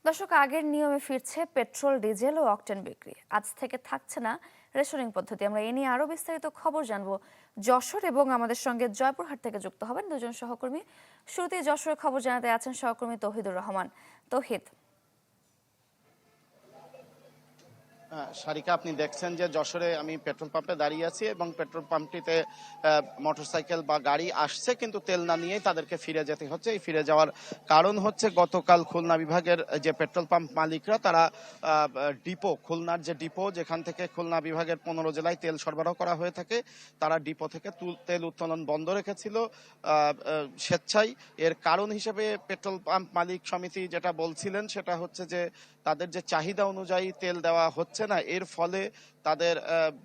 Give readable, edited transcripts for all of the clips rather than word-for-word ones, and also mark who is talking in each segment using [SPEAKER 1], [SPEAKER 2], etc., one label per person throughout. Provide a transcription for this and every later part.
[SPEAKER 1] দর্শক, আগের নিয়মে ফিরছে পেট্রোল, ডিজেল ও অকটেন বিক্রি। আজ থেকে থাকছে না রেশনিং পদ্ধতি। আমরা এ নিয়ে আরো বিস্তারিত খবর জানবো যশোর, এবং আমাদের সঙ্গে জয়পুরহাট থেকে যুক্ত হবেন দুজন সহকর্মী। শুরুতেই যশোরের খবর জানাতে আছেন সহকর্মী তৌহিদুর রহমান। তৌহিদ।
[SPEAKER 2] সারিকা, আপনি দেখছেন যে যশোরে আমি পেট্রোল পাম্পে দাঁড়িয়ে আছি এবং পেট্রোল পাম্পটিতে মোটরসাইকেল বা গাড়ি আসছে, কিন্তু তেল না নিয়েই তাদেরকে ফিরে যেতে হচ্ছে। এই ফিরে যাওয়ার কারণ হচ্ছে গতকাল খুলনা বিভাগের যে পেট্রোল পাম্প মালিকরা তারা ডিপো, খুলনার যে ডিপো যেখান থেকে খুলনা বিভাগের 15 জেলায় তেল সরবরাহ করা হয়ে থাকে, তারা ডিপো থেকে তেল উত্তোলন বন্ধ রেখেছিল স্বেচ্ছায়। এর কারণ হিসেবে পেট্রোল পাম্প মালিক সমিতি যেটা বলছিলেন সেটা হচ্ছে যে তাদের যে চাহিদা অনুযায়ী তেল দেওয়া হচ্ছে না, এর ফলে তাদের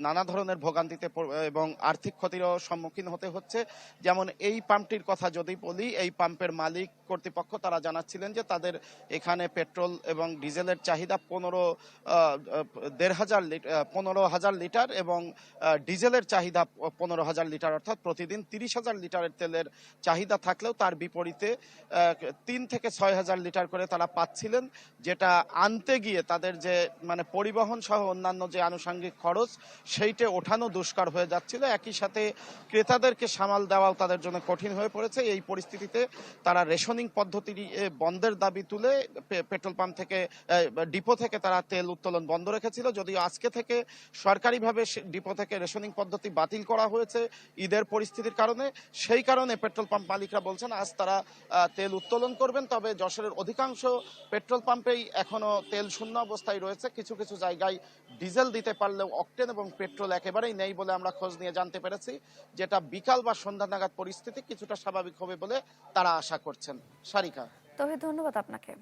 [SPEAKER 2] নানা ধরনের ভোগান্তিতে এবং আর্থিক ক্ষতিরও সম্মুখীন হতে হচ্ছে। যেমন এই পাম্পটির কথা যদি বলি, এই পাম্পের মালিক কর্তৃপক্ষ তারা জানাচ্ছিলেন যে তাদের এখানে পেট্রোল এবং ডিজেলের চাহিদা 15,000 লিটার এবং ডিজেলের চাহিদা 15,000 লিটার, অর্থাৎ প্রতিদিন 30,000 লিটারের তেলের চাহিদা থাকলেও তার বিপরীতে 3 থেকে 6,000 লিটার করে তারা পাচ্ছিলেন, যেটা আনতে গিয়ে তাদের যে পরিবহন সহ অন্যান্য যে আনুষঙ্গিক খরচ সেইটা ওঠানো দুষ্কর হয়ে যাচ্ছিল। একই সাথে ক্রেতাদেরকে সামাল দেওয়াও তাদের জন্য কঠিন হয়ে পড়েছে। এই পরিস্থিতিতে তারা রেশনিং পদ্ধতি বন্ধের দাবি তুলে পেট্রোল পাম্প থেকে, ডিপো থেকে তারা তেল উত্তোলন বন্ধ রেখেছিল। যদিও আজকে থেকে সরকারিভাবে ডিপো থেকে রেশনিং পদ্ধতি বাতিল করা হয়েছে ঈদের পরিস্থিতির কারণে। সেই কারণে পেট্রোল পাম্প মালিকরা বলছেন আজ তারা তেল উত্তোলন করবেন। তবে যশোরের অধিকাংশ পেট্রোল পাম্পেই এখনো তেল শূন্য অবস্থায় রয়েছে। কিছু কিছু জায়গায় ডিজেল দিতে পারলেও অকটেন এবং পেট্রোল একেবারেই নেই বলে আমরা খোঁজ নিয়ে জানতে পেরেছি, যেটা বিকাল বা সন্ধ্যা নাগাদ পরিস্থিতি কিছুটা স্বাভাবিক হবে বলে তারা আশা করছেন। সারিকা।
[SPEAKER 1] তৌহিদ, ধন্যবাদ আপনাকে।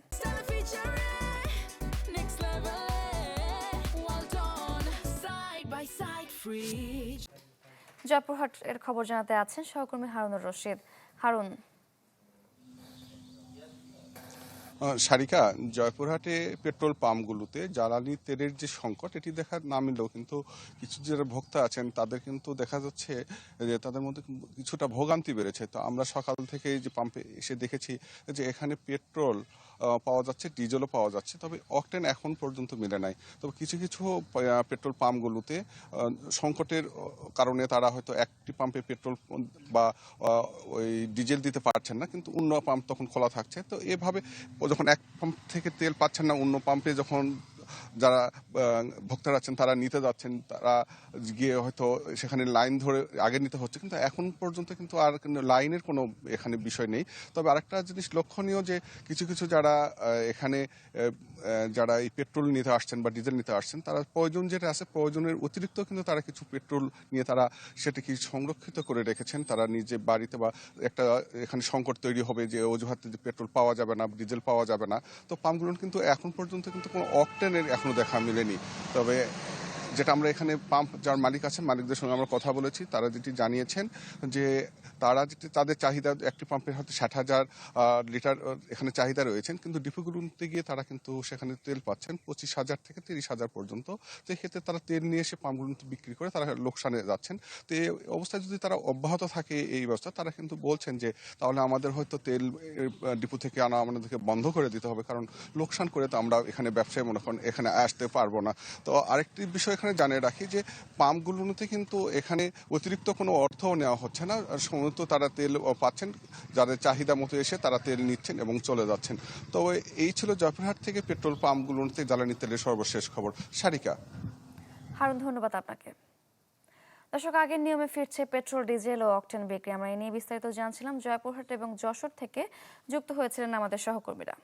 [SPEAKER 1] জয়পুরহাট এর খবর জানাতে আছেন সহকর্মী হারুনুর রশিদ। হারুন।
[SPEAKER 3] সারিকা, জয়পুরহাটে পেট্রোল পাম্পগুলোতে জ্বালানি তেলের যে সংকট এটি দেখা না মিললেও কিন্তু কিছু যারা ভোক্তা আছেন তাদের কিন্তু দেখা যাচ্ছে যে তাদের মধ্যে কিছুটা ভোগান্তি বেড়েছে। তো আমরা সকাল থেকে যে পাম্পে এসে দেখেছি যে এখানে পেট্রোল পাওয়া যাচ্ছে, ডিজেলও পাওয়া যাচ্ছে, তবে অকটেন এখন পর্যন্ত মিলে নাই। তবে কিছু কিছু পেট্রোল পাম্পগুলোতে সংকটের কারণে তারা হয়তো একটি পাম্পে পেট্রোল বা ওই ডিজেল দিতে পারছেন না, কিন্তু অন্য পাম্প তখন খোলা থাকছে। তো এভাবে যখন এক পাম্প থেকে তেল পাচ্ছেন না, অন্য পাম্পে যখন যারা ভোক্তারা আছেন তারা নিতে যাচ্ছেন, তারা গিয়ে হয়তো সেখানে লাইন ধরে আগে নিতে হচ্ছে, কিন্তু এখন পর্যন্ত কিন্তু আর লাইনের কোনো এখানে বিষয় নেই। তবে আরেকটা জিনিস লক্ষণীয় যে কিছু কিছু যারা এখানে যারা এই পেট্রোল নিতে আসছেন বা ডিজেল নিতে আসছেন, তারা প্রয়োজন যেটা আছে প্রয়োজনের অতিরিক্ত কিন্তু তারা কিছু পেট্রোল নিয়ে তারা সেটাকে সংরক্ষিত করে রেখেছেন তারা নিজে বাড়িতে। বা একটা এখানে সংকট তৈরি হবে যে অজুহাতে যে পেট্রোল পাওয়া যাবে না, ডিজেল পাওয়া যাবে না, তো পাম্পগুলো কিন্তু এখন পর্যন্ত কিন্তু কোনো অকটেনের এখনো দেখা মেলেনি। তবে যেটা আমরা এখানে পাম্প যার মালিক আছেন, মালিকদের সঙ্গে আমরা কথা বলেছি, তারা যেটি জানিয়েছেন যে তারা যেটি তাদের চাহিদা একটি পাম্পের হয়তো 60,000 লিটার এখানে চাহিদা রয়েছেন, কিন্তু ডিপোগুলোতে গিয়ে তারা কিন্তু সেখানে তেল পাচ্ছেন 25,000 থেকে 30,000 পর্যন্ত। তো এক্ষেত্রে তারা তেল নিয়ে এসে পাম্পগুলোতে বিক্রি করে তারা লোকসানে যাচ্ছেন। তো এই অবস্থায় যদি তারা অব্যাহত থাকে এই ব্যবস্থা, তারা কিন্তু বলছেন যে তাহলে আমাদের হয়তো তেল ডিপো থেকে আনা আমাদেরকে বন্ধ করে দিতে হবে, কারণ লোকসান করে তো আমরা এখানে ব্যবসায় মনে করেন এখানে আসতে পারবো না। তো আরেকটি বিষয় এখানে জানিয়ে রাখি যে পাম্পগুলোতে কিন্তু এখানে অতিরিক্ত কোনো অর্থও নেওয়া হচ্ছে না, সমস্ত তারা তেল পাচ্ছেন, যাদের চাহিদা মতো এসে তারা তেল নিচ্ছেন এবং চলে যাচ্ছেন। তো এই ছিল জয়পুরহাট থেকে পেট্রোল পাম্পগুলোতে জ্বালানি তেলের সর্বশেষ খবর। সারিকা।
[SPEAKER 1] হারুন, ধন্যবাদ আপনাকে। দর্শক, আগের নিয়মে ফিরছে পেট্রোল, ডিজেল ও অকটেন বিক্রি। আমরা এ নিয়ে বিস্তারিত জানছিলাম। জয়পুরহাট এবং যশোর থেকে যুক্ত হয়েছিলেন আমাদের সহকর্মীরা।